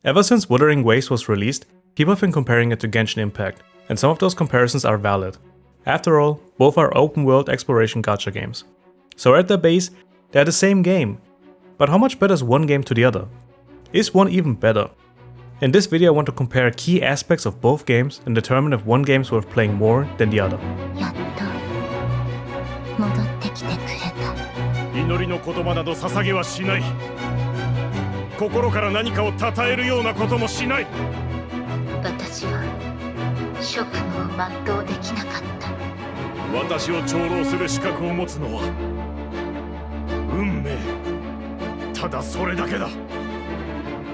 Ever since Wuthering Waves was released, people have been comparing it to Genshin Impact, and some of those comparisons are valid. After all, both are open world exploration gacha games. So at their base, they're the same game. But how much better is one game to the other? Is one even better? In this video I want to compare key aspects of both games and determine if one game is worth playing more than the other. 祈りの言葉など捧げはしない。心から何かを称えるようなこともしない。私は職務を全うできなかった。私を長老する資格を持つのは運命。ただそれだけだ。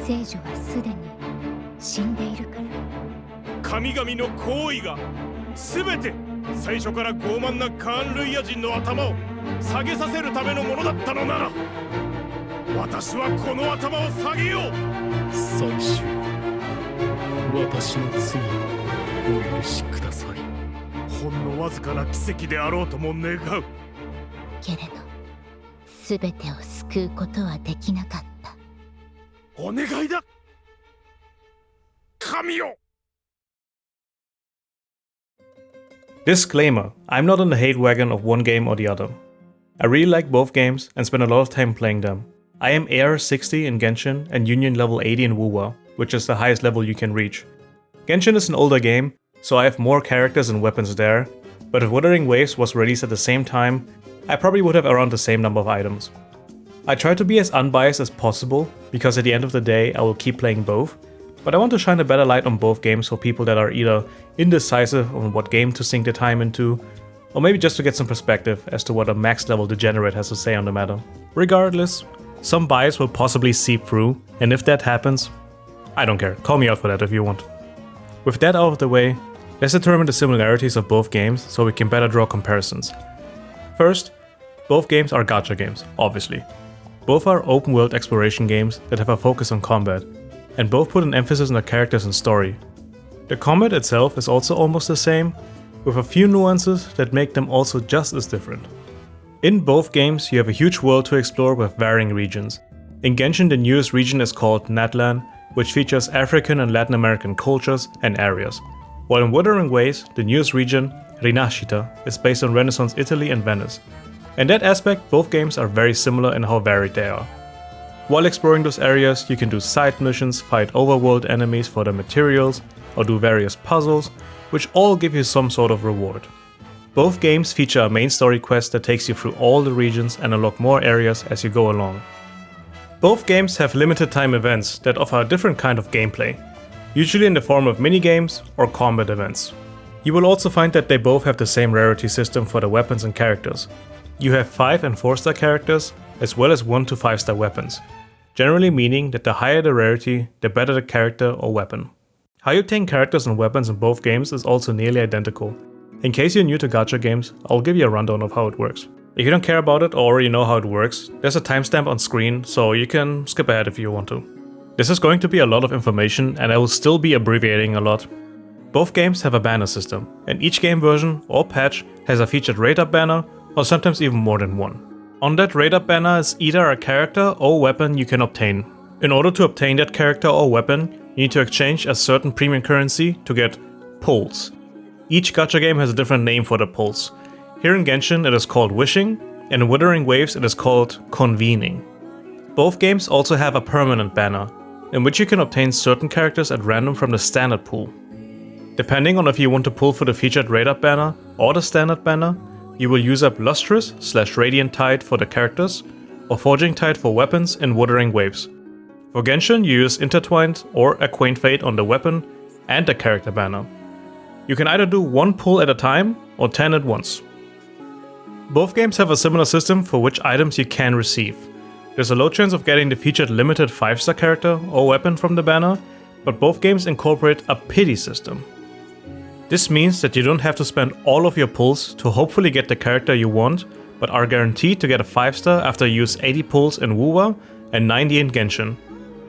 聖女はすでに死んでいるから。神々の行為が全て最初から傲慢なカーン・ルイヤ人の頭を下げさせるためのものだったのなら、私はこの頭を下げよう。最終、私の罪をお許しください。ほんのわずかな奇跡であろうとも願う。けれど、すべてを救うことはできなかった。お願いだ、神よ。Disclaimer, I'm not on the hate wagon of one game or the other. I really like both games and spend a lot of time playing them. I am AR 60 in Genshin and Union level 80 in Wuwa, which is the highest level you can reach. Genshin is an older game, so I have more characters and weapons there, but if Wuthering Waves was released at the same time, I probably would have around the same number of items. I try to be as unbiased as possible, because at the end of the day I will keep playing both, but I want to shine a better light on both games for people that are either indecisive on what game to sink their time into, or maybe just to get some perspective as to what a max level degenerate has to say on the matter. Regardless, some bias will possibly seep through, and if that happens, I don't care, call me out for that if you want. With that out of the way, let's determine the similarities of both games so we can better draw comparisons. First, both games are gacha games, obviously. Both are open world exploration games that have a focus on combat, and both put an emphasis on the characters and story. The combat itself is also almost the same, with a few nuances that make them also just as different. In both games you have a huge world to explore with varying regions. In Genshin the newest region is called Natlan, which features African and Latin American cultures and areas, while in Wuthering Waves the newest region, Rinascita, is based on Renaissance Italy and Venice. In that aspect both games are very similar in how varied they are. While exploring those areas, you can do side missions, fight overworld enemies for their materials, or do various puzzles, which all give you some sort of reward. Both games feature a main story quest that takes you through all the regions and unlock more areas as you go along. Both games have limited time events that offer a different kind of gameplay, usually in the form of minigames or combat events. You will also find that they both have the same rarity system for the weapons and characters. You have 5 and 4-star characters, as well as 1 to 5-star weapons, generally meaning that the higher the rarity, the better the character or weapon. How you obtain characters and weapons in both games is also nearly identical. In case you're new to gacha games, I'll give you a rundown of how it works. If you don't care about it or already know how it works, there's a timestamp on screen, so you can skip ahead if you want to. This is going to be a lot of information and I will still be abbreviating a lot. Both games have a banner system, and each game version or patch has a featured rate-up banner, or sometimes even more than one. On that rate-up banner is either a character or weapon you can obtain. In order to obtain that character or weapon, you need to exchange a certain premium currency to get pulls. Each gacha game has a different name for the pulls. Here in Genshin it is called wishing, and in Wuthering Waves it is called convening. Both games also have a permanent banner, in which you can obtain certain characters at random from the standard pool. Depending on if you want to pull for the featured rate-up banner or the standard banner, you will use up Lustrous/Radiant Tide for the characters, or Forging Tide for weapons in Wuthering Waves. For Genshin you use Intertwined or Acquaint Fate on the weapon and the character banner. You can either do 1 pull at a time or 10 at once. Both games have a similar system for which items you can receive. There's a low chance of getting the featured limited 5-star character or weapon from the banner, but both games incorporate a pity system. This means that you don't have to spend all of your pulls to hopefully get the character you want, but are guaranteed to get a 5-star after you use 80 pulls in Wuwa and 90 in Genshin.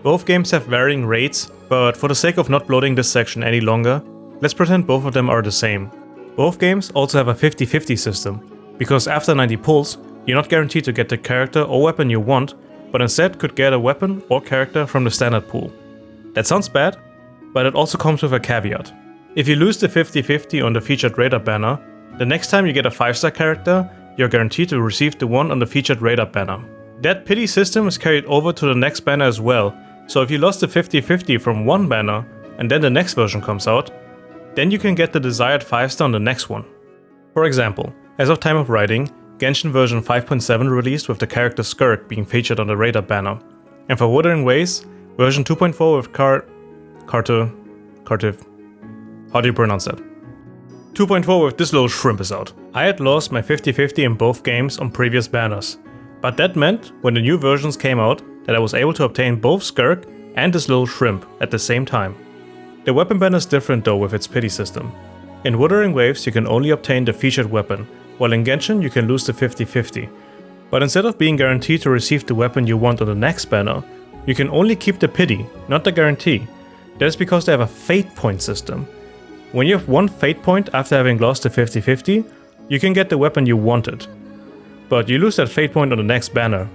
Both games have varying rates, but for the sake of not bloating this section any longer, let's pretend both of them are the same. Both games also have a 50-50 system, because after 90 pulls, you're not guaranteed to get the character or weapon you want, but instead could get a weapon or character from the standard pool. That sounds bad, but it also comes with a caveat. If you lose the 50-50 on the featured radar banner, the next time you get a 5-star character, you're guaranteed to receive the one on the featured radar banner. That pity system is carried over to the next banner as well, so if you lost the 50-50 from one banner, and then the next version comes out, then you can get the desired 5-star on the next one. For example, as of time of writing, Genshin version 5.7 released with the character Skirk being featured on the radar banner, and for Wuthering Waves, version 2.4 with Cartiv. How do you pronounce that? 2.4 with this little shrimp is out. I had lost my 50-50 in both games on previous banners, but that meant when the new versions came out that I was able to obtain both Skirk and this little shrimp at the same time. The weapon banner is different though with its pity system. In Wuthering Waves you can only obtain the featured weapon, while in Genshin you can lose the 50-50. But instead of being guaranteed to receive the weapon you want on the next banner, you can only keep the pity, not the guarantee. That is because they have a fate point system. When you have one fate point after having lost the 50-50, you can get the weapon you wanted. But you lose that fate point on the next banner.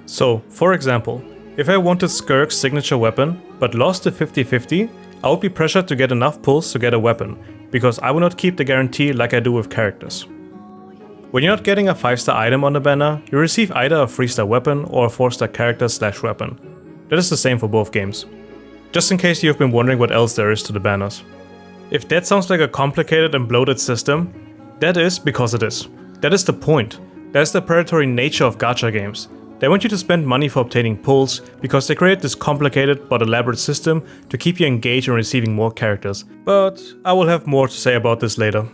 So, for example, if I wanted Skirk's signature weapon, but lost the 50-50, I would be pressured to get enough pulls to get a weapon, because I will not keep the guarantee like I do with characters. When you're not getting a 5-star item on the banner, you receive either a 3-star weapon or a 4-star character/weapon. That is the same for both games. Just in case you've been wondering what else there is to the banners. If that sounds like a complicated and bloated system, that is because it is. That is the point. That's the predatory nature of gacha games. They want you to spend money for obtaining pulls because they create this complicated but elaborate system to keep you engaged in receiving more characters. But I will have more to say about this later.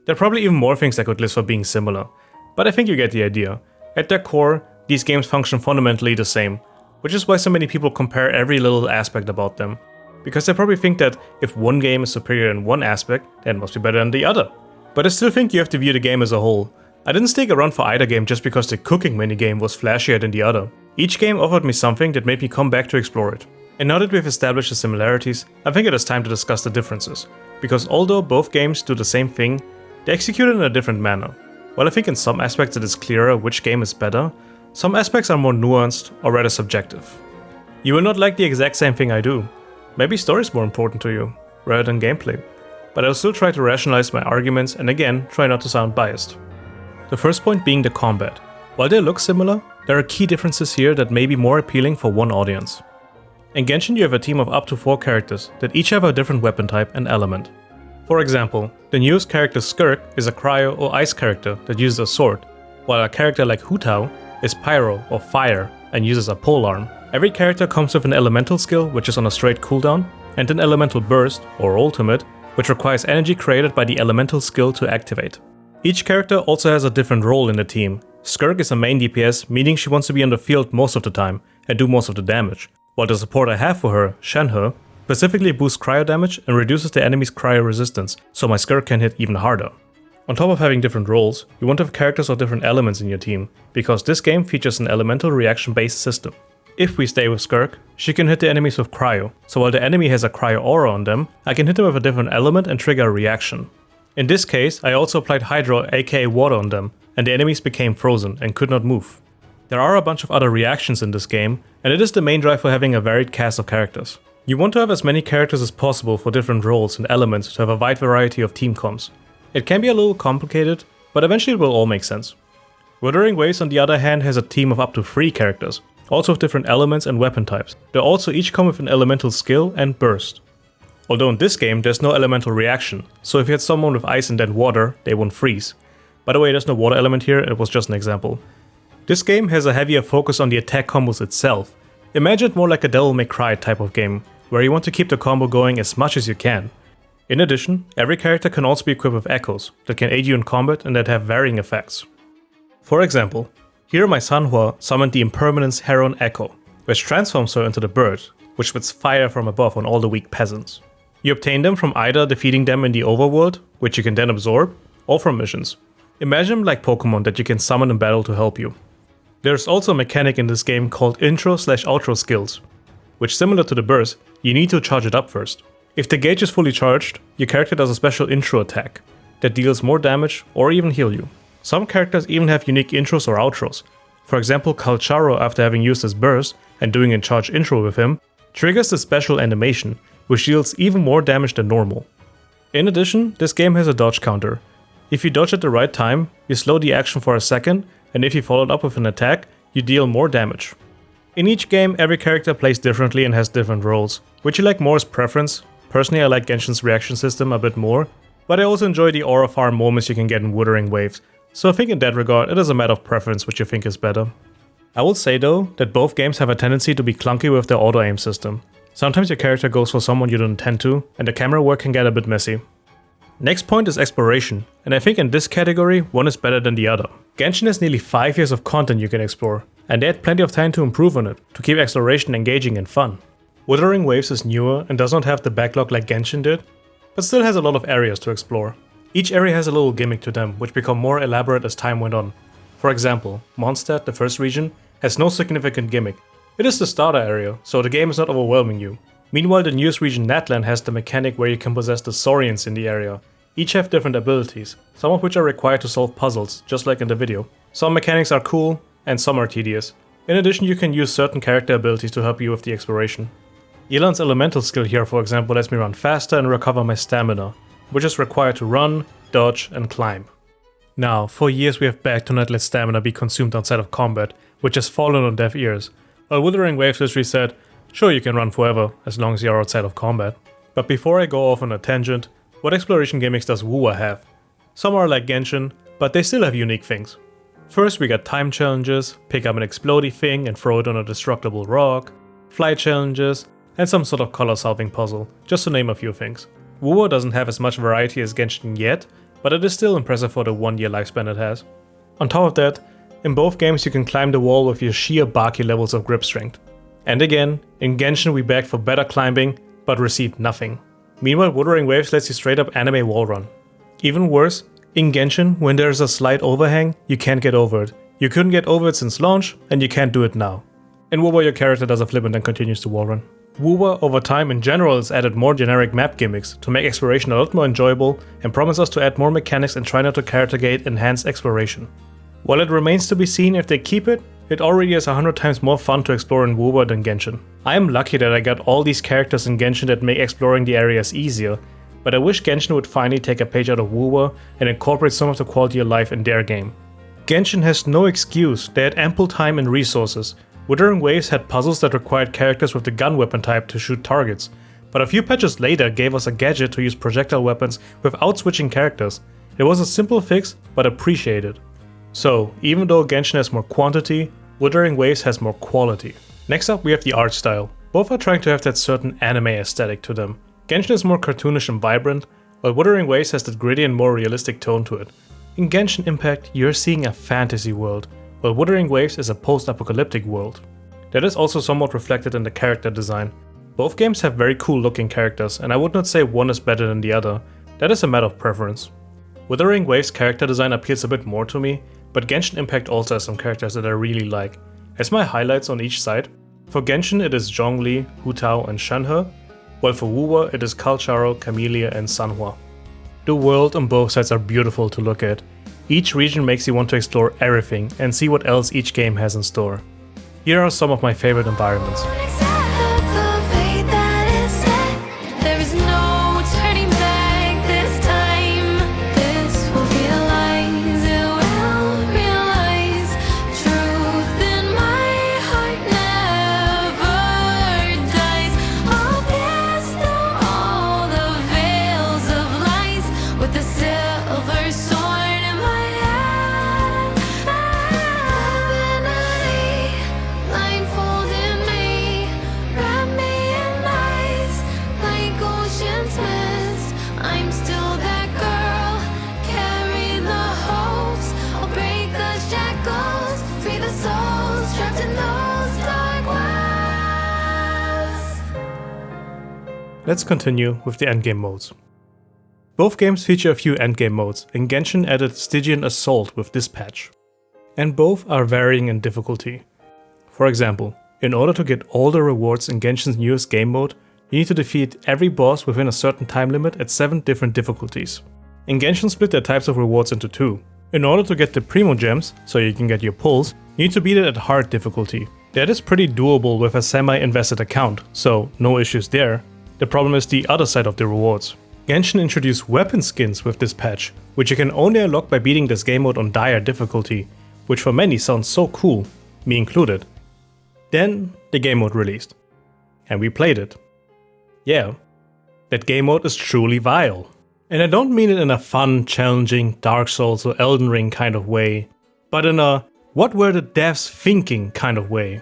There are probably even more things I could list for being similar, but I think you get the idea. At their core, these games function fundamentally the same, which is why so many people compare every little aspect about them. Because they probably think that if one game is superior in one aspect, then it must be better than the other. But I still think you have to view the game as a whole. I didn't stick around for either game just because the cooking minigame was flashier than the other. Each game offered me something that made me come back to explore it. And now that we've established the similarities, I think it is time to discuss the differences. Because although both games do the same thing, they execute it in a different manner. While I think in some aspects it is clearer which game is better, some aspects are more nuanced or rather subjective. You will not like the exact same thing I do. Maybe story is more important to you, rather than gameplay. But I'll still try to rationalize my arguments and again, try not to sound biased. The first point being the combat. While they look similar, there are key differences here that may be more appealing for one audience. In Genshin you have a team of up to 4 characters that each have a different weapon type and element. For example, the newest character Skirk is a cryo or ice character that uses a sword, while a character like Hu Tao is pyro or fire and uses a polearm. Every character comes with an elemental skill which is on a straight cooldown, and an elemental burst or ultimate which requires energy created by the elemental skill to activate. Each character also has a different role in the team. Skirk is a main DPS, meaning she wants to be on the field most of the time and do most of the damage, while the support I have for her, Shenhe, specifically boosts cryo damage and reduces the enemy's cryo resistance, so my Skirk can hit even harder. On top of having different roles, you want to have characters with different elements in your team, because this game features an elemental reaction based system. If we stay with Skirk, she can hit the enemies with cryo, so while the enemy has a cryo aura on them, I can hit them with a different element and trigger a reaction. In this case, I also applied Hydro aka water on them, and the enemies became frozen and could not move. There are a bunch of other reactions in this game, and it is the main drive for having a varied cast of characters. You want to have as many characters as possible for different roles and elements to have a wide variety of team comps. It can be a little complicated, but eventually it will all make sense. Wuthering Waves on the other hand has a team of up to 3 characters, also with different elements and weapon types. They also each come with an elemental skill and burst. Although in this game there's no elemental reaction, so if you had someone with ice and then water, they won't freeze. By the way, there's no water element here, it was just an example. This game has a heavier focus on the attack combos itself. Imagine it more like a Devil May Cry type of game, where you want to keep the combo going as much as you can. In addition, every character can also be equipped with echoes that can aid you in combat and that have varying effects. For example, here my Sanhua summoned the Impermanence Heron Echo, which transforms her into the bird, which spits fire from above on all the weak peasants. You obtain them from either defeating them in the overworld, which you can then absorb, or from missions. Imagine them like Pokemon that you can summon in battle to help you. There's also a mechanic in this game called intro/outro skills, which similar to the burst, you need to charge it up first. If the gauge is fully charged, your character does a special intro attack that deals more damage or even heal you. Some characters even have unique intros or outros. For example, Kalcharo, after having used his burst and doing a charged intro with him, triggers the special animation, which deals even more damage than normal. In addition, this game has a dodge counter. If you dodge at the right time, you slow the action for a second, and if you follow it up with an attack, you deal more damage. In each game, every character plays differently and has different roles. Which you like more is preference. Personally, I like Genshin's reaction system a bit more, but I also enjoy the aura farm moments you can get in Wuthering Waves, so I think in that regard it is a matter of preference which you think is better. I will say though, that both games have a tendency to be clunky with their auto-aim system. Sometimes your character goes for someone you don't intend to, and the camera work can get a bit messy. Next point is exploration, and I think in this category, one is better than the other. Genshin has nearly 5 years of content you can explore, and they had plenty of time to improve on it, to keep exploration engaging and fun. Wuthering Waves is newer and does not have the backlog like Genshin did, but still has a lot of areas to explore. Each area has a little gimmick to them, which become more elaborate as time went on. For example, Mondstadt, the first region, has no significant gimmick. It is the starter area, so the game is not overwhelming you. Meanwhile, the newest region Natlan has the mechanic where you can possess the Saurians in the area. Each have different abilities, some of which are required to solve puzzles, just like in the video. Some mechanics are cool, and some are tedious. In addition, you can use certain character abilities to help you with the exploration. Yelan's elemental skill here, for example, lets me run faster and recover my stamina, which is required to run, dodge, and climb. Now, for years we have begged to not let stamina be consumed outside of combat, which has fallen on deaf ears. While Wuthering Waves literally said, sure you can run forever, as long as you are outside of combat. But before I go off on a tangent, what exploration gimmicks does Wuwa have? Some are like Genshin, but they still have unique things. First we got time challenges, pick up an explodey thing and throw it on a destructible rock, flight challenges, and some sort of color solving puzzle, just to name a few things. Wuwa doesn't have as much variety as Genshin yet, but it is still impressive for the 1 year lifespan it has. On top of that, in both games you can climb the wall with your sheer Baki levels of grip strength. And again, in Genshin we begged for better climbing, but received nothing. Meanwhile, Wuthering Waves lets you straight up anime wall run. Even worse, in Genshin, when there is a slight overhang, you can't get over it. You couldn't get over it since launch, and you can't do it now. In Wuwa your character does a flip and then continues to wall run. Wuwa over time in general has added more generic map gimmicks to make exploration a lot more enjoyable and promise us to add more mechanics and try not to character gate enhanced exploration. While it remains to be seen if they keep it, it already is 100 times more fun to explore in Wuwa than Genshin. I am lucky that I got all these characters in Genshin that make exploring the areas easier, but I wish Genshin would finally take a page out of Wuwa and incorporate some of the quality of life in their game. Genshin has no excuse, they had ample time and resources. Wuthering Waves had puzzles that required characters with the gun weapon type to shoot targets, but a few patches later gave us a gadget to use projectile weapons without switching characters. It was a simple fix, but appreciated. So, even though Genshin has more quantity, Wuthering Waves has more quality. Next up we have the art style. Both are trying to have that certain anime aesthetic to them. Genshin is more cartoonish and vibrant, while Wuthering Waves has that gritty and more realistic tone to it. In Genshin Impact you're seeing a fantasy world, while Wuthering Waves is a post-apocalyptic world. That is also somewhat reflected in the character design. Both games have very cool looking characters, and I would not say one is better than the other. That is a matter of preference. Wuthering Waves character design appeals a bit more to me, but Genshin Impact also has some characters that I really like. As my highlights on each side, for Genshin it is Zhongli, Hu Tao and Shenhe, while for Wuwa it is Kalcharo, Camellia and Sanhua. The world on both sides are beautiful to look at. Each region makes you want to explore everything and see what else each game has in store. Here are some of my favorite environments. Let's continue with the endgame modes. Both games feature a few endgame modes, and Genshin added Stygian Assault with this patch. And both are varying in difficulty. For example, in order to get all the rewards in Genshin's newest game mode, you need to defeat every boss within a certain time limit at 7 different difficulties. In Genshin split their types of rewards into 2. In order to get the Primo Gems, so you can get your pulls, you need to beat it at hard difficulty. That is pretty doable with a semi-invested account, so no issues there. The problem is the other side of the rewards. Genshin introduced weapon skins with this patch, which you can only unlock by beating this game mode on dire difficulty, which for many sounds so cool, me included. Then the game mode released. And we played it. Yeah, that game mode is truly vile. And I don't mean it in a fun, challenging Dark Souls or Elden Ring kind of way, but in a what were the devs thinking kind of way.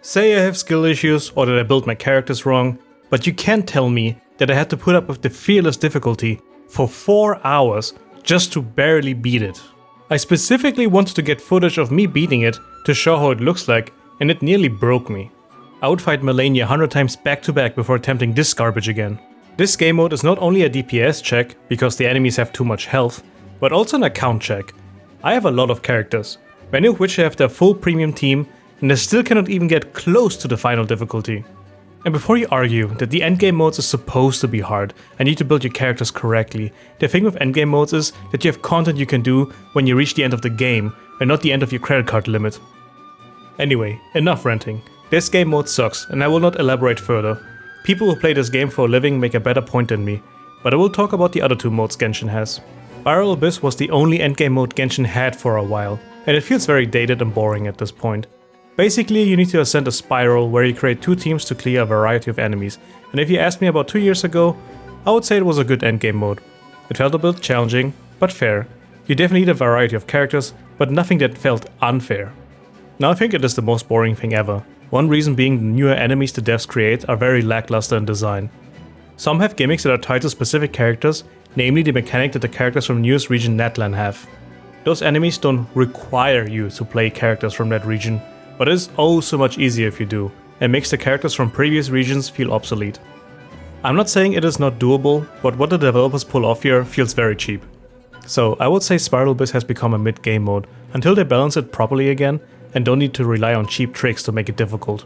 Say I have skill issues or that I built my characters wrong, but you can't tell me that I had to put up with the fearless difficulty for 4 hours just to barely beat it. I specifically wanted to get footage of me beating it to show how it looks like, and it nearly broke me. I would fight Melania 100 times back to back before attempting this garbage again. This game mode is not only a DPS check, because the enemies have too much health, but also an account check. I have a lot of characters, many of which have their full premium team, and I still cannot even get close to the final difficulty. And before you argue that the endgame modes is supposed to be hard and need to build your characters correctly, the thing with endgame modes is that you have content you can do when you reach the end of the game and not the end of your credit card limit. Anyway, enough ranting. This game mode sucks and I will not elaborate further. People who play this game for a living make a better point than me, but I will talk about the other two modes Genshin has. Spiral Abyss was the only endgame mode Genshin had for a while, and it feels very dated and boring at this point. Basically, you need to ascend a spiral where you create 2 teams to clear a variety of enemies, and if you asked me about 2 years ago, I would say it was a good endgame mode. It felt a bit challenging, but fair. You definitely need a variety of characters, but nothing that felt unfair. Now I think it is the most boring thing ever. One reason being the newer enemies the devs create are very lackluster in design. Some have gimmicks that are tied to specific characters, namely the mechanic that the characters from newest region Natlan have. Those enemies don't require you to play characters from that region, but it is oh so much easier if you do, and makes the characters from previous regions feel obsolete. I'm not saying it is not doable, but what the developers pull off here feels very cheap. So I would say Spiral Abyss has become a mid-game mode, until they balance it properly again, and don't need to rely on cheap tricks to make it difficult.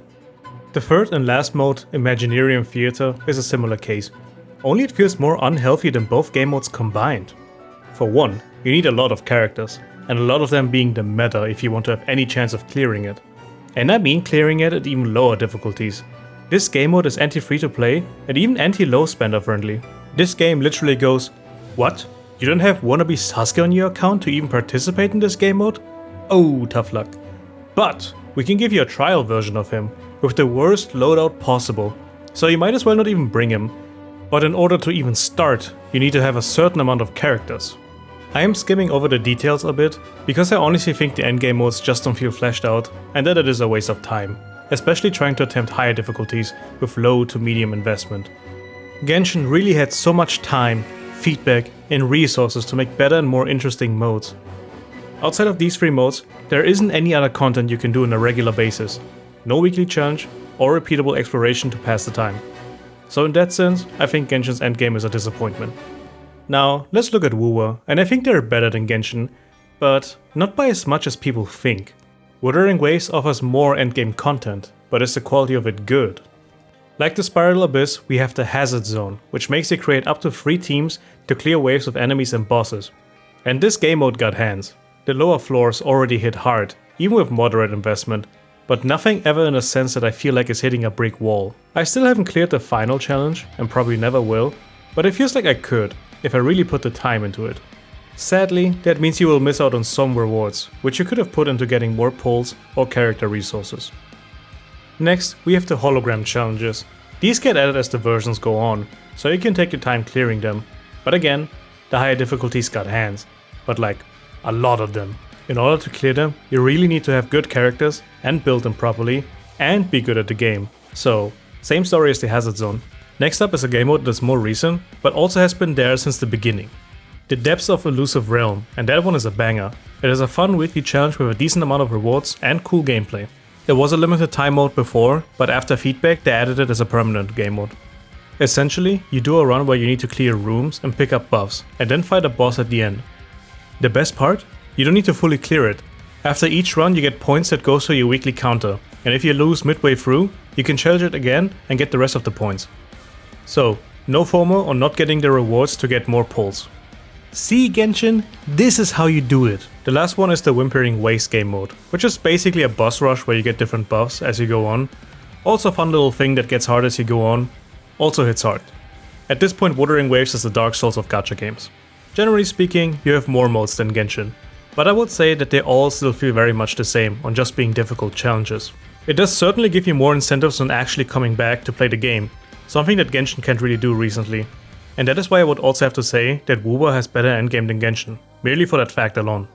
The third and last mode, Imaginarium Theater, is a similar case, only it feels more unhealthy than both game modes combined. For one, you need a lot of characters, and a lot of them being the meta if you want to have any chance of clearing it. And I mean clearing it at even lower difficulties. This game mode is anti-free to play and even anti-low spender friendly. This game literally goes, what? You don't have wannabe Sasuke on your account to even participate in this game mode? Oh, tough luck. But we can give you a trial version of him, with the worst loadout possible, so you might as well not even bring him. But in order to even start, you need to have a certain amount of characters. I am skimming over the details a bit, because I honestly think the endgame modes just don't feel fleshed out, and that it is a waste of time, especially trying to attempt higher difficulties with low to medium investment. Genshin really had so much time, feedback, and resources to make better and more interesting modes. Outside of these 3 modes, there isn't any other content you can do on a regular basis. No weekly challenge or repeatable exploration to pass the time. So in that sense, I think Genshin's endgame is a disappointment. Now, let's look at Wuwa, and I think they're better than Genshin, but not by as much as people think. Wuthering Waves offers more endgame content, but is the quality of it good? Like the Spiral Abyss, we have the Hazard Zone, which makes you create up to 3 teams to clear waves of enemies and bosses. And this game mode got hands. The lower floors already hit hard, even with moderate investment, but nothing ever in a sense that I feel like is hitting a brick wall. I still haven't cleared the final challenge, and probably never will, but it feels like I could, if I really put the time into it. Sadly, that means you will miss out on some rewards, which you could have put into getting more pulls or character resources. Next, we have the hologram challenges. These get added as the versions go on, so you can take your time clearing them. But again, the higher difficulties got hands, but like, a lot of them. In order to clear them, you really need to have good characters and build them properly, and be good at the game. So, same story as the Hazard Zone. Next up is a game mode that's more recent, but also has been there since the beginning. The Depths of Elusive Realm, and that one is a banger. It is a fun weekly challenge with a decent amount of rewards and cool gameplay. It was a limited time mode before, but after feedback they added it as a permanent game mode. Essentially, you do a run where you need to clear rooms and pick up buffs, and then fight a boss at the end. The best part? You don't need to fully clear it. After each run you get points that goes to your weekly counter, and if you lose midway through, you can challenge it again and get the rest of the points. So, no FOMO on not getting the rewards to get more pulls. See Genshin? This is how you do it. The last one is the Wuthering Waves game mode, which is basically a boss rush where you get different buffs as you go on. Also a fun little thing that gets hard as you go on. Also hits hard. At this point, Wuthering Waves is the Dark Souls of gacha games. Generally speaking, you have more modes than Genshin, but I would say that they all still feel very much the same on just being difficult challenges. It does certainly give you more incentives on actually coming back to play the game, something that Genshin can't really do recently. And that is why I would also have to say that Wuwa has better endgame than Genshin, merely for that fact alone.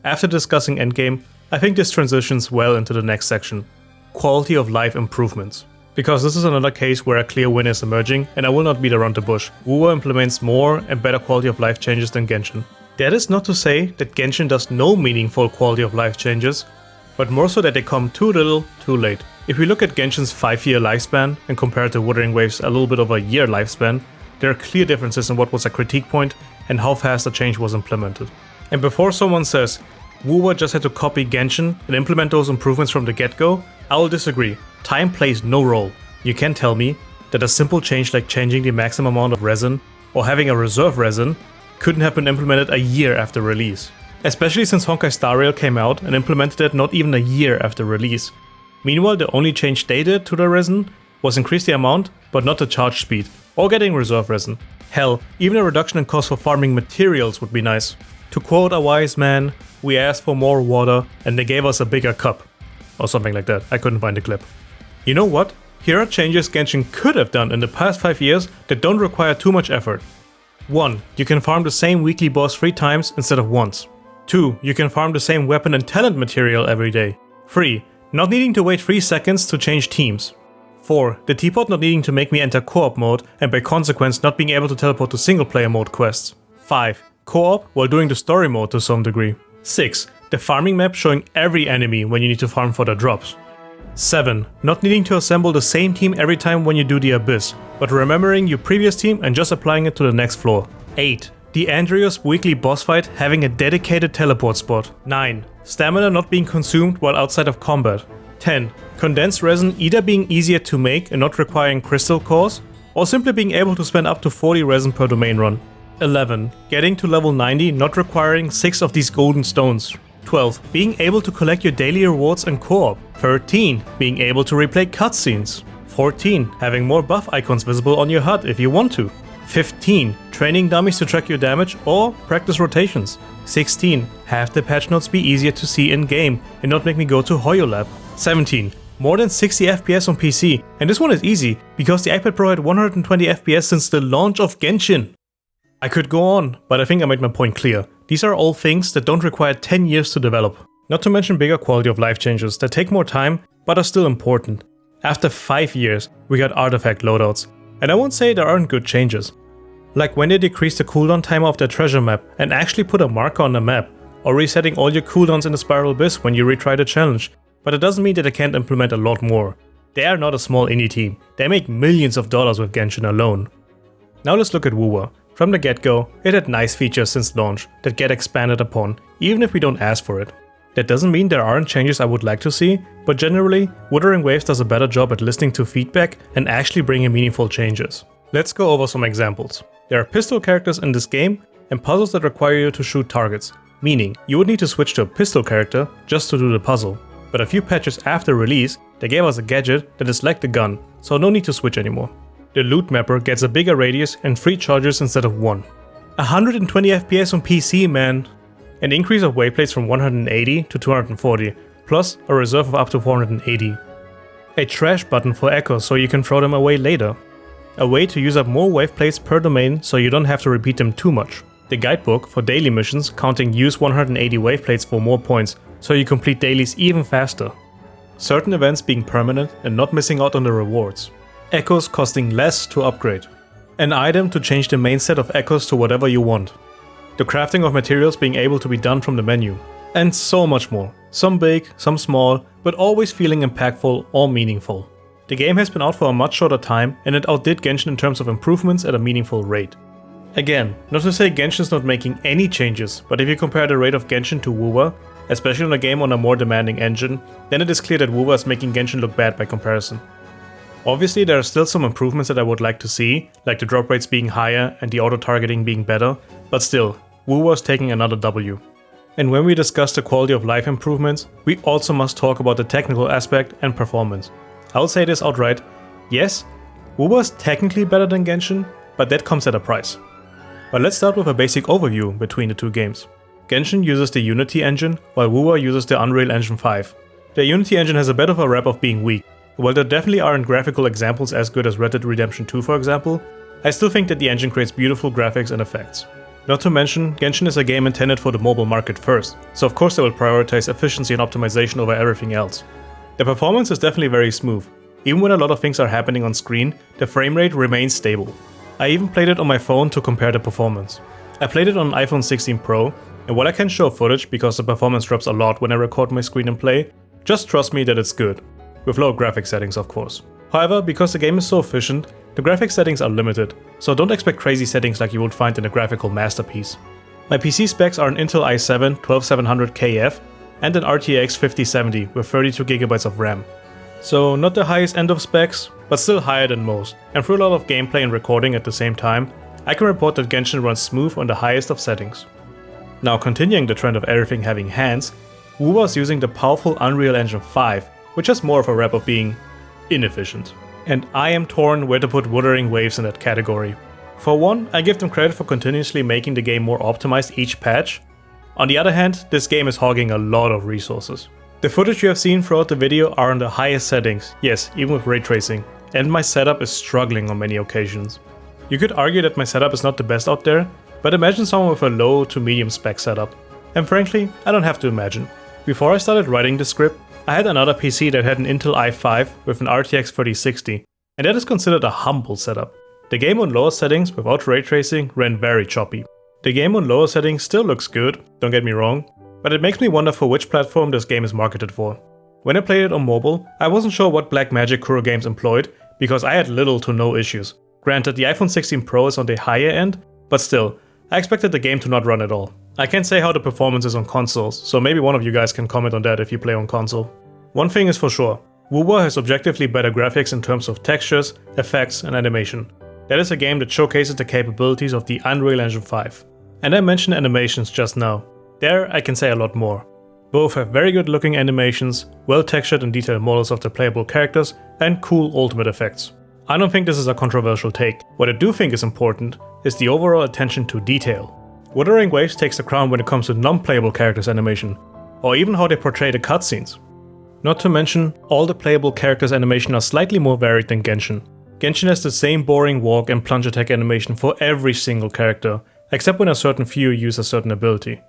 After discussing endgame, I think this transitions well into the next section, quality of life improvements. Because this is another case where a clear win is emerging, and I will not beat around the bush. Wuwa implements more and better quality of life changes than Genshin. That is not to say that Genshin does no meaningful quality of life changes, but more so that they come too little, too late. If we look at Genshin's 5-year lifespan and compare it to Wuthering Waves' a little bit over a year lifespan, there are clear differences in what was a critique point and how fast the change was implemented. And before someone says, Wuwa just had to copy Genshin and implement those improvements from the get-go, I will disagree. Time plays no role. You can't tell me that a simple change like changing the maximum amount of resin or having a reserve resin couldn't have been implemented a year after release. Especially since Honkai Star Rail came out and implemented it not even a year after release. Meanwhile, the only change they did to the resin was increase the amount, but not the charge speed, or getting reserve resin. Hell, even a reduction in cost for farming materials would be nice. To quote a wise man, we asked for more water and they gave us a bigger cup. Or something like that, I couldn't find the clip. You know what? Here are changes Genshin could have done in the past 5 years that don't require too much effort. 1. You can farm the same weekly boss 3 times instead of once. 2. You can farm the same weapon and talent material every day. 3. Not needing to wait 3 seconds to change teams. 4. The teapot not needing to make me enter co-op mode and by consequence not being able to teleport to single player mode quests. 5. Co-op while doing the story mode to some degree. 6. The farming map showing every enemy when you need to farm for the drops. 7. Not needing to assemble the same team every time when you do the Abyss, but remembering your previous team and just applying it to the next floor. 8. The Andreas weekly boss fight having a dedicated teleport spot. 9. Stamina not being consumed while outside of combat. 10. Condensed resin either being easier to make and not requiring crystal cores, or simply being able to spend up to 40 resin per domain run. 11. Getting to level 90 not requiring 6 of these golden stones. 12. Being able to collect your daily rewards and co-op. 13. Being able to replay cutscenes. 14. Having more buff icons visible on your HUD if you want to. 15. Training dummies to track your damage or practice rotations. 16. Have the patch notes be easier to see in game and not make me go to HoYoLab. 17. More than 60 FPS on PC, and this one is easy because the iPad Pro had 120 FPS since the launch of Genshin. I could go on, but I think I made my point clear. These are all things that don't require 10 years to develop. Not to mention bigger quality of life changes that take more time, but are still important. After 5 years, we got artifact loadouts, and I won't say there aren't good changes. Like when they decreased the cooldown time of their treasure map and actually put a marker on the map, or resetting all your cooldowns in the Spiral Abyss when you retry the challenge, but it doesn't mean that they can't implement a lot more. They are not a small indie team, they make millions of dollars with Genshin alone. Now let's look at Wuwa. From the get-go, it had nice features since launch that get expanded upon, even if we don't ask for it. That doesn't mean there aren't changes I would like to see, but generally, Wuthering Waves does a better job at listening to feedback and actually bringing meaningful changes. Let's go over some examples. There are pistol characters in this game and puzzles that require you to shoot targets, meaning you would need to switch to a pistol character just to do the puzzle. But a few patches after release, they gave us a gadget that is like the gun, so no need to switch anymore. The loot mapper gets a bigger radius and 3 charges instead of 1. 120 FPS on PC, man! An increase of waveplates from 180 to 240, plus a reserve of up to 480. A trash button for echoes so you can throw them away later. A way to use up more waveplates per domain so you don't have to repeat them too much. The guidebook for daily missions counting use 180 waveplates for more points so you complete dailies even faster. Certain events being permanent and not missing out on the rewards. Echoes costing less to upgrade. An item to change the main set of echoes to whatever you want. The crafting of materials being able to be done from the menu. And so much more. Some big, some small, but always feeling impactful or meaningful. The game has been out for a much shorter time and it outdid Genshin in terms of improvements at a meaningful rate. Again, not to say Genshin's not making any changes, but if you compare the rate of Genshin to Wuwa, especially on a game on a more demanding engine, then it is clear that Wuwa is making Genshin look bad by comparison. Obviously there are still some improvements that I would like to see, like the drop rates being higher and the auto-targeting being better, but still, Wuwa is taking another W. And when we discuss the quality of life improvements, we also must talk about the technical aspect and performance. I'll say this outright, yes, Wuwa is technically better than Genshin, but that comes at a price. But let's start with a basic overview between the two games. Genshin uses the Unity engine, while Wuwa uses the Unreal Engine 5. The Unity engine has a bit of a rap of being weak. While there definitely aren't graphical examples as good as Red Dead Redemption 2 for example, I still think that the engine creates beautiful graphics and effects. Not to mention, Genshin is a game intended for the mobile market first, so of course they will prioritize efficiency and optimization over everything else. The performance is definitely very smooth. Even when a lot of things are happening on screen, the frame rate remains stable. I even played it on my phone to compare the performance. I played it on an iPhone 16 Pro, and while I can show footage because the performance drops a lot when I record my screen and play, just trust me that it's good. With low graphics settings of course. However, because the game is so efficient, the graphics settings are limited, so don't expect crazy settings like you would find in a graphical masterpiece. My PC specs are an Intel i7-12700KF and an RTX 5070 with 32GB of RAM. So not the highest end of specs, but still higher than most, and through a lot of gameplay and recording at the same time, I can report that Genshin runs smooth on the highest of settings. Now continuing the trend of everything having hands, Wuwa is using the powerful Unreal Engine 5, which has more of a rap of being inefficient. And I am torn where to put Wuthering Waves in that category. For one, I give them credit for continuously making the game more optimized each patch. On the other hand, this game is hogging a lot of resources. The footage you have seen throughout the video are on the highest settings, yes, even with ray tracing, and my setup is struggling on many occasions. You could argue that my setup is not the best out there, but imagine someone with a low to medium spec setup. And frankly, I don't have to imagine. Before I started writing the script, I had another PC that had an Intel i5 with an RTX 3060, and that is considered a humble setup. The game on lower settings without ray tracing ran very choppy. The game on lower settings still looks good, don't get me wrong, but it makes me wonder for which platform this game is marketed for. When I played it on mobile, I wasn't sure what Black Magic Kuro Games employed, because I had little to no issues. Granted, the iPhone 16 Pro is on the higher end, but still, I expected the game to not run at all. I can't say how the performance is on consoles, so maybe one of you guys can comment on that if you play on console. One thing is for sure, Wuwa has objectively better graphics in terms of textures, effects, and animation. That is a game that showcases the capabilities of the Unreal Engine 5. And I mentioned animations just now. There I can say a lot more. Both have very good looking animations, well textured and detailed models of the playable characters, and cool ultimate effects. I don't think this is a controversial take. What I do think is important is the overall attention to detail. Wuthering Waves takes the crown when it comes to non-playable characters animation, or even how they portray the cutscenes. Not to mention, all the playable characters animation are slightly more varied than Genshin. Genshin has the same boring walk and plunge attack animation for every single character, except when a certain few use a certain ability.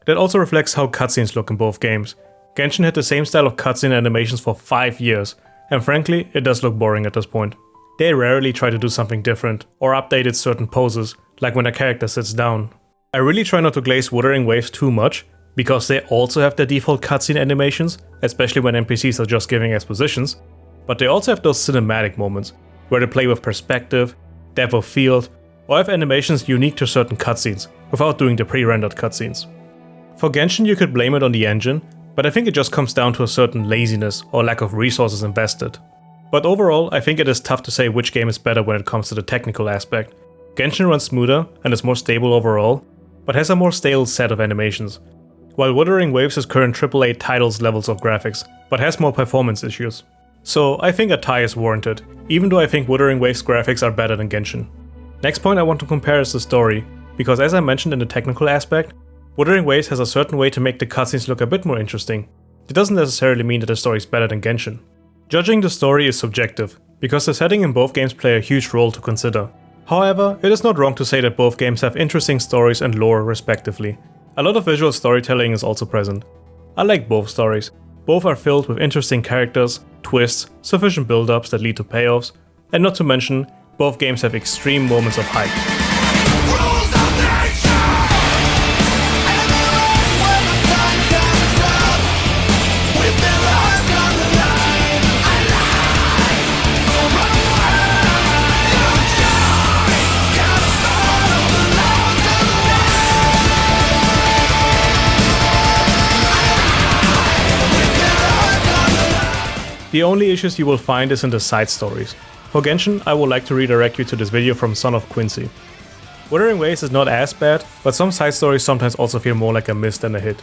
That also reflects how cutscenes look in both games. Genshin had the same style of cutscene animations for 5 years, and frankly, it does look boring at this point. They rarely try to do something different, or updated certain poses, like when a character sits down. I really try not to glaze Wuthering Waves too much, because they also have their default cutscene animations, especially when NPCs are just giving expositions, but they also have those cinematic moments, where they play with perspective, depth of field, or have animations unique to certain cutscenes, without doing the pre-rendered cutscenes. For Genshin you could blame it on the engine, but I think it just comes down to a certain laziness or lack of resources invested. But overall, I think it is tough to say which game is better when it comes to the technical aspect. Genshin runs smoother and is more stable overall, but has a more stale set of animations, while Wuthering Waves has current AAA titles levels of graphics, but has more performance issues. So I think a tie is warranted, even though I think Wuthering Waves graphics are better than Genshin. Next point I want to compare is the story, because as I mentioned in the technical aspect, Wuthering Waves has a certain way to make the cutscenes look a bit more interesting. It doesn't necessarily mean that the story is better than Genshin. Judging the story is subjective, because the setting in both games play a huge role to consider. However, it is not wrong to say that both games have interesting stories and lore respectively. A lot of visual storytelling is also present. I like both stories. Both are filled with interesting characters, twists, sufficient build-ups that lead to payoffs, and not to mention, both games have extreme moments of hype. The only issues you will find is in the side stories. For Genshin, I would like to redirect you to this video from Son of Quincy. Wuthering Waves is not as bad, but some side stories sometimes also feel more like a miss than a hit.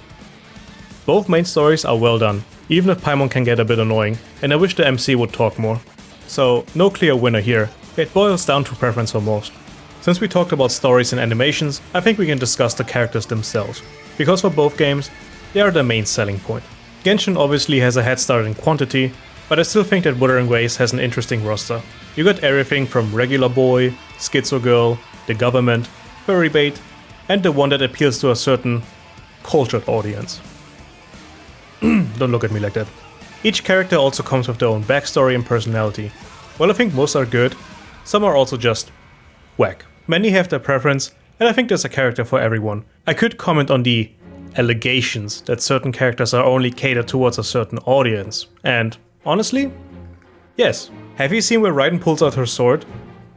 Both main stories are well done, even if Paimon can get a bit annoying, and I wish the MC would talk more. So, no clear winner here, it boils down to preference for most. Since we talked about stories and animations, I think we can discuss the characters themselves, because for both games, they are the main selling point. Genshin obviously has a head start in quantity, but I still think that Wuthering Waves has an interesting roster. You got everything from regular boy, schizo girl, the government, furry bait, and the one that appeals to a certain cultured audience. Don't look at me like that. Each character also comes with their own backstory and personality. While I think most are good, some are also just whack. Many have their preference, and I think there's a character for everyone. I could comment on the allegations that certain characters are only catered towards a certain audience, and honestly, yes. Have you seen where Raiden pulls out her sword?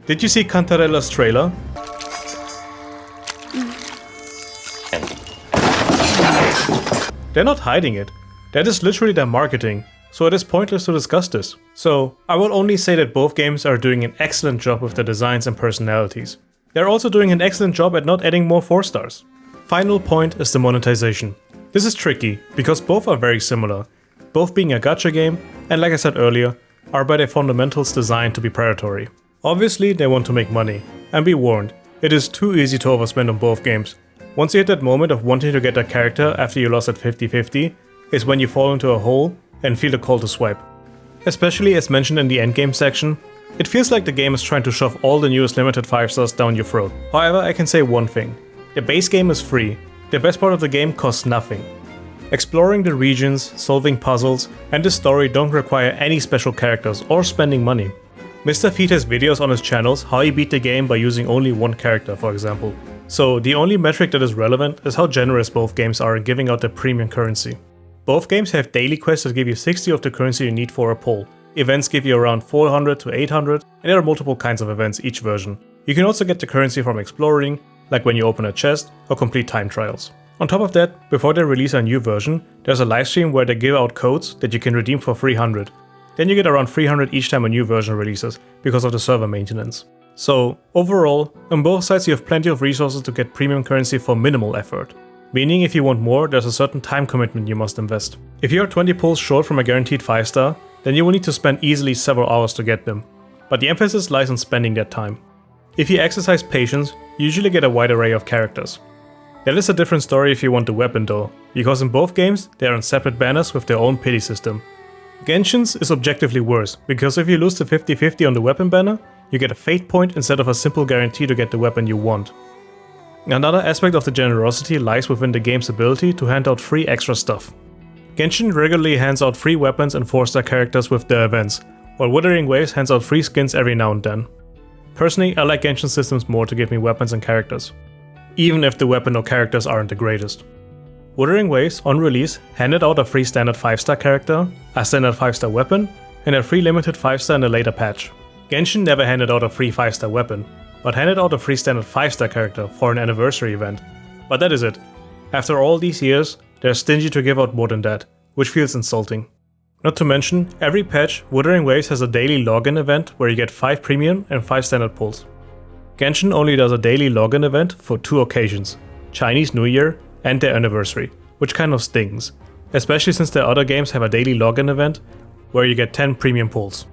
Did you see Cantarella's trailer? They're not hiding it. That is literally their marketing, so it is pointless to discuss this. So, I will only say that both games are doing an excellent job with their designs and personalities. They're also doing an excellent job at not adding more 4 stars. Final point is the monetization. This is tricky, because both are very similar, both being a gacha game, and like I said earlier, are by their fundamentals designed to be predatory. Obviously, they want to make money, and be warned, it is too easy to overspend on both games. Once you hit that moment of wanting to get a character after you lost at 50-50, is when you fall into a hole and feel the call to swipe. Especially as mentioned in the Endgame section, it feels like the game is trying to shove all the newest limited 5 stars down your throat. However, I can say one thing. The base game is free. The best part of the game costs nothing. Exploring the regions, solving puzzles, and the story don't require any special characters or spending money. Mr. Feet has videos on his channels how he beat the game by using only one character, for example. So the only metric that is relevant is how generous both games are in giving out their premium currency. Both games have daily quests that give you 60 of the currency you need for a pull. Events give you around 400 to 800, and there are multiple kinds of events each version. You can also get the currency from exploring, like when you open a chest or complete time trials. On top of that, before they release a new version, there's a livestream where they give out codes that you can redeem for 300. Then you get around 300 each time a new version releases, because of the server maintenance. So, overall, on both sides you have plenty of resources to get premium currency for minimal effort. Meaning if you want more, there's a certain time commitment you must invest. If you are 20 pulls short from a guaranteed 5 star, then you will need to spend easily several hours to get them. But the emphasis lies on spending that time. If you exercise patience, you usually get a wide array of characters. That is a different story if you want the weapon though, because in both games they are on separate banners with their own pity system. Genshin's is objectively worse, because if you lose the 50-50 on the weapon banner, you get a fate point instead of a simple guarantee to get the weapon you want. Another aspect of the generosity lies within the game's ability to hand out free extra stuff. Genshin regularly hands out free weapons and 4-star characters with their events, while Wuthering Waves hands out free skins every now and then. Personally, I like Genshin systems more to give me weapons and characters, even if the weapon or characters aren't the greatest. Wuthering Waves, on release, handed out a free standard 5-star character, a standard 5-star weapon, and a free limited 5-star in a later patch. Genshin never handed out a free 5-star weapon, but handed out a free standard 5-star character for an anniversary event. But that is it. After all these years, they're stingy to give out more than that, which feels insulting. Not to mention, every patch, Wuthering Waves has a daily login event where you get 5 premium and 5 standard pulls. Genshin only does a daily login event for 2 occasions, Chinese New Year and their anniversary, which kind of stings, especially since their other games have a daily login event where you get 10 premium pulls.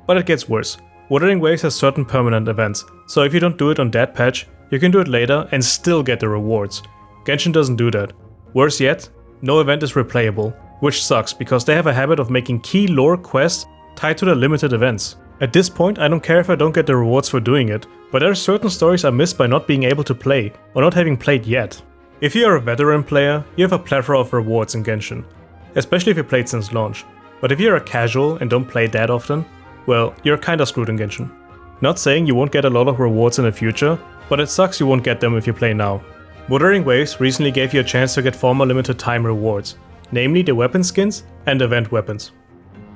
But it gets worse. Wuthering Waves has certain permanent events, so if you don't do it on that patch, you can do it later and still get the rewards. Genshin doesn't do that. Worse yet, no event is replayable, which sucks because they have a habit of making key lore quests tied to the limited events. At this point, I don't care if I don't get the rewards for doing it, but there are certain stories I missed by not being able to play, or not having played yet. If you are a veteran player, you have a plethora of rewards in Genshin, especially if you played since launch. But if you're a casual and don't play that often, well, you're kinda screwed in Genshin. Not saying you won't get a lot of rewards in the future, but it sucks you won't get them if you play now. Wuthering Waves recently gave you a chance to get former limited time rewards, namely the weapon skins and event weapons.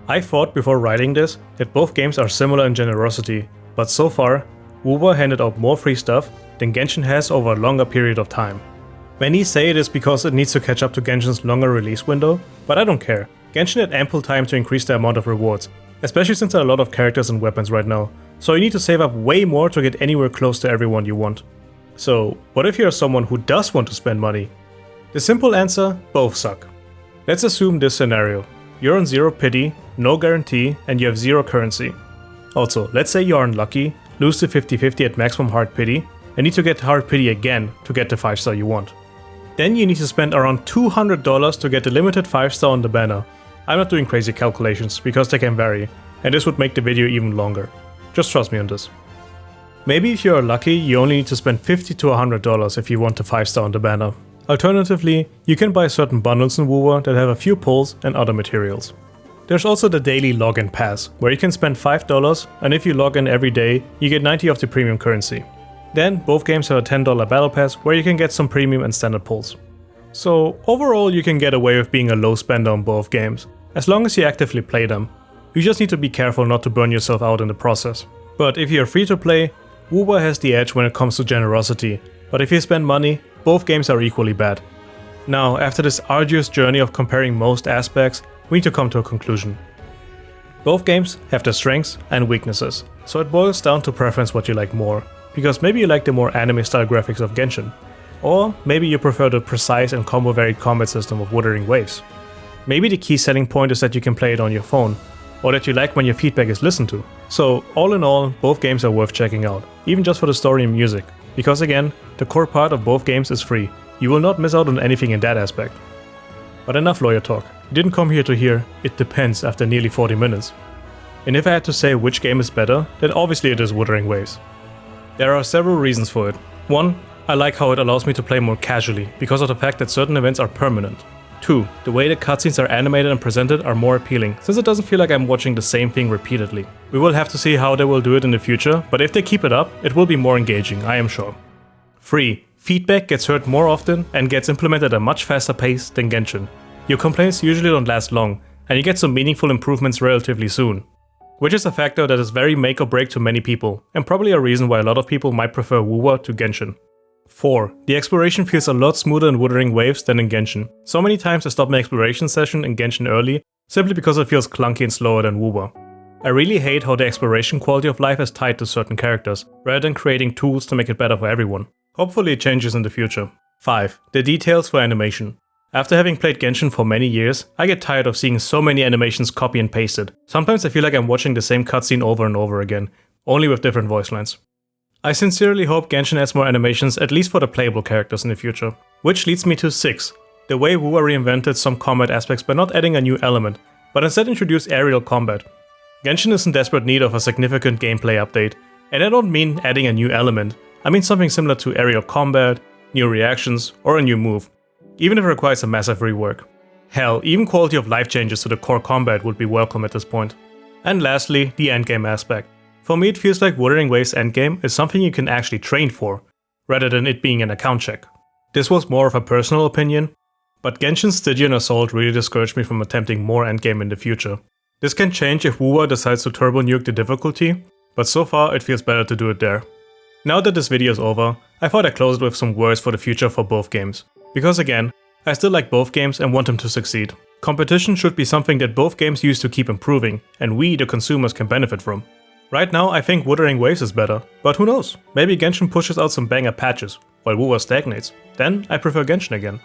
I thought before writing this that both games are similar in generosity, but so far, Wuwa handed out more free stuff than Genshin has over a longer period of time. Many say it is because it needs to catch up to Genshin's longer release window, but I don't care. Genshin had ample time to increase the amount of rewards, especially since there are a lot of characters and weapons right now, so you need to save up way more to get anywhere close to everyone you want. So, what if you're someone who does want to spend money? The simple answer, both suck. Let's assume this scenario. You're on 0 pity, no guarantee, and you have 0 currency. Also, let's say you're unlucky, lose to 50-50 at maximum hard pity, and need to get hard pity again to get the 5-star you want. Then you need to spend around $200 to get the limited 5-star on the banner. I'm not doing crazy calculations, because they can vary, and this would make the video even longer. Just trust me on this. Maybe if you're lucky, you only need to spend $50 to $100 if you want the 5-star on the banner. Alternatively, you can buy certain bundles in Wuwa that have a few pulls and other materials. There's also the daily login pass, where you can spend $5, and if you log in every day, you get 90 of the premium currency. Then, both games have a $10 battle pass, where you can get some premium and standard pulls. So, overall you can get away with being a low spender on both games, as long as you actively play them. You just need to be careful not to burn yourself out in the process. But if you're free to play, Wuwa has the edge when it comes to generosity, but if you spend money, both games are equally bad. Now, after this arduous journey of comparing most aspects, we need to come to a conclusion. Both games have their strengths and weaknesses, so it boils down to preference what you like more, because maybe you like the more anime-style graphics of Genshin, or maybe you prefer the precise and combo-varied combat system of Wuthering Waves. Maybe the key selling point is that you can play it on your phone, or that you like when your feedback is listened to. So, all in all, both games are worth checking out, even just for the story and music, because again, the core part of both games is free. You will not miss out on anything in that aspect. But enough lawyer talk. You didn't come here to hear "it depends" after nearly 40 minutes. And if I had to say which game is better, then obviously it is Wuthering Waves. There are several reasons for it. One, I like how it allows me to play more casually, because of the fact that certain events are permanent. 2, the way the cutscenes are animated and presented are more appealing, since it doesn't feel like I'm watching the same thing repeatedly. We will have to see how they will do it in the future, but if they keep it up, it will be more engaging, I am sure. 3, feedback gets heard more often and gets implemented at a much faster pace than Genshin. Your complaints usually don't last long, and you get some meaningful improvements relatively soon. Which is a factor that is very make or break to many people, and probably a reason why a lot of people might prefer Wuwa to Genshin. 4. The exploration feels a lot smoother in Wuthering Waves than in Genshin. So many times I stopped my exploration session in Genshin early, simply because it feels clunky and slower than Wuwa. I really hate how the exploration quality of life is tied to certain characters, rather than creating tools to make it better for everyone. Hopefully it changes in the future. 5. The details for animation. After having played Genshin for many years, I get tired of seeing so many animations copy and pasted. Sometimes I feel like I'm watching the same cutscene over and over again, only with different voice lines. I sincerely hope Genshin adds more animations, at least for the playable characters in the future. Which leads me to 6. The way Wuwa reinvented some combat aspects by not adding a new element, but instead introduced aerial combat. Genshin is in desperate need of a significant gameplay update, and I don't mean adding a new element, I mean something similar to aerial combat, new reactions, or a new move. Even if it requires a massive rework. Hell, even quality of life changes to the core combat would be welcome at this point. And lastly, the endgame aspect. For me it feels like Wuthering Waves endgame is something you can actually train for, rather than it being an account check. This was more of a personal opinion, but Genshin's Stygian Assault really discouraged me from attempting more endgame in the future. This can change if Wuwa decides to turbo nuke the difficulty, but so far it feels better to do it there. Now that this video is over, I thought I'd close it with some words for the future for both games. Because again, I still like both games and want them to succeed. Competition should be something that both games use to keep improving, and we, the consumers, can benefit from. Right now I think Wuthering Waves is better, but who knows, maybe Genshin pushes out some banger patches, while Wuwa stagnates. Then I prefer Genshin again.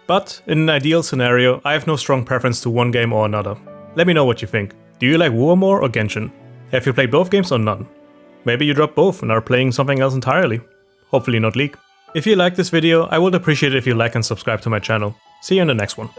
But in an ideal scenario, I have no strong preference to one game or another. Let me know what you think. Do you like Wuwa more or Genshin? Have you played both games or none? Maybe you dropped both and are playing something else entirely. Hopefully not League. If you like this video, I would appreciate it if you like and subscribe to my channel. See you in the next one.